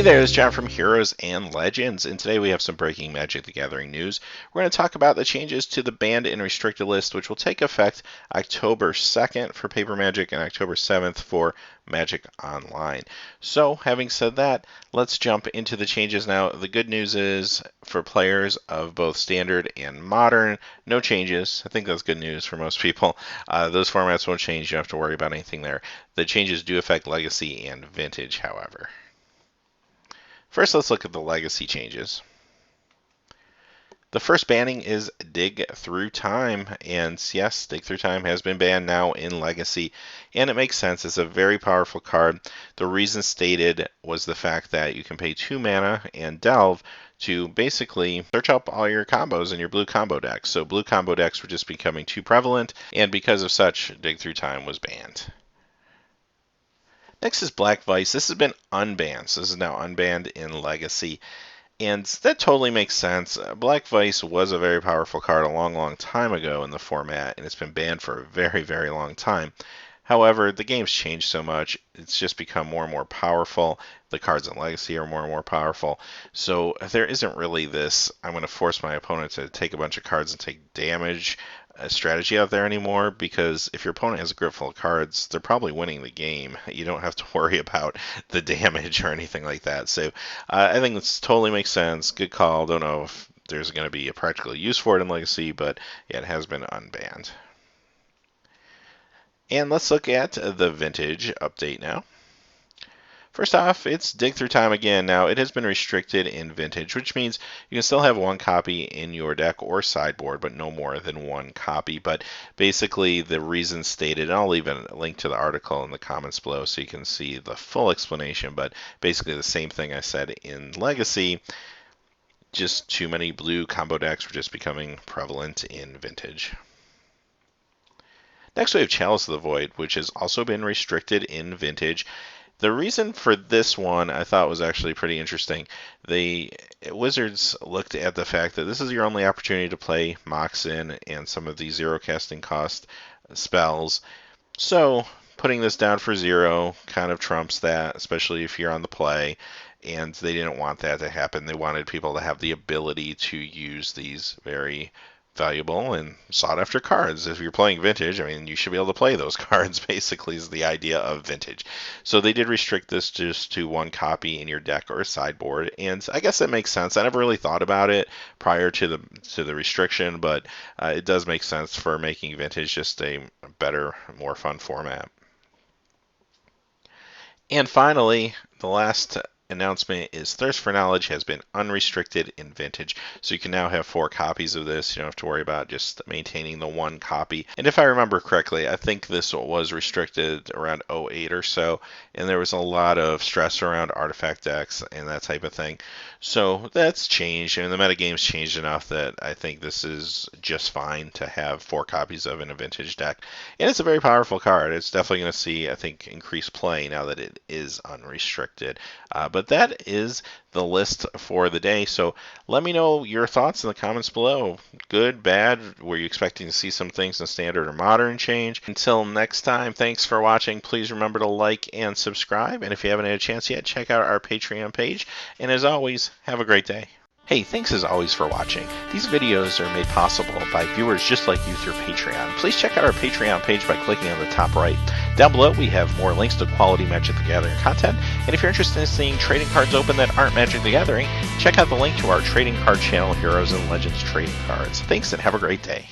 there, it's John from Heroes and Legends, and today we have some breaking Magic the Gathering news. We're going to talk about the changes to the banned and restricted list, which will take effect October 2nd for Paper Magic and October 7th for Magic Online. So, having said that, let's jump into the changes now. The good news is, for players of both Standard and Modern, no changes. I think that's good news for most people. Those formats won't change. You don't have to worry about anything there. The changes do affect Legacy and Vintage, however. First, let's look at the Legacy changes. The first banning is Dig Through Time, and yes, Dig Through Time has been banned now in Legacy, and it makes sense. It's a very powerful card. The reason stated was the fact that you can pay 2 mana and Delve to basically search up all your combos in your blue combo decks. So blue combo decks were just becoming too prevalent, and because of such, Dig Through Time was banned. Next is Black Vice. This has been unbanned, so this is now unbanned in Legacy. And that totally makes sense. Black Vice was a very powerful card a long time ago in the format, and it's been banned for a very long time. However, the game's changed so much, it's just become more and more powerful. The cards in Legacy are more and more powerful. So there isn't really this, I'm going to force my opponent to take a bunch of cards and take damage strategy out there anymore, because if your opponent has a grip full of cards, they're probably winning the game. You don't have to worry about the damage or anything like that. So I think this totally makes sense. Good call. Don't know if there's going to be a practical use for it in Legacy, but yeah, it has been unbanned. And let's look at the Vintage update now. First off, it's Dig Through Time again. Now, it has been restricted in Vintage, which means you can still have 1 copy in your deck or sideboard, but no more than 1 copy. But basically, the reason stated, and I'll leave a link to the article in the comments below so you can see the full explanation, but basically the same thing I said in Legacy, just too many blue combo decks were just becoming prevalent in Vintage. Next, we have Chalice of the Void, which has also been restricted in Vintage. The reason for this one I thought was actually pretty interesting. The Wizards looked at the fact that this is your only opportunity to play Moxin and some of the 0 casting cost spells. So putting this down for 0 kind of trumps that, especially if you're on the play. And they didn't want that to happen. They wanted people to have the ability to use these very valuable and sought after cards. If you're playing Vintage, I mean, you should be able to play those cards, basically, is the idea of Vintage. So they did restrict this just to 1 copy in your deck or sideboard, and I guess that makes sense. I never really thought about it prior to the restriction, but it does make sense for making Vintage just a better, more fun format. And finally, the last announcement is Thirst for Knowledge has been unrestricted in Vintage, so you can now have 4 copies of this. You don't have to worry about just maintaining the 1 copy. And if I remember correctly, I think this was restricted around 08 or so, and there was a lot of stress around artifact decks and that type of thing. So that's changed, and the metagame's changed enough that I think this is just fine to have 4 copies of in a Vintage deck. And it's a very powerful card. It's definitely going to see, I think, increased play now that it is unrestricted. But that is the list for the day. So let me know your thoughts in the comments below. Good, bad? Were you expecting to see some things in Standard or Modern change? Until next time, thanks for watching. Please remember to like and subscribe. And if you haven't had a chance yet, check out our Patreon page. And as always, have a great day. Hey, thanks as always for watching. These videos are made possible by viewers just like you through Patreon. Please check out our Patreon page by clicking on the top right. Down below, we have more links to quality Magic the Gathering content. And if you're interested in seeing trading cards open that aren't Magic the Gathering, check out the link to our trading card channel, Heroes and Legends Trading Cards. Thanks and have a great day.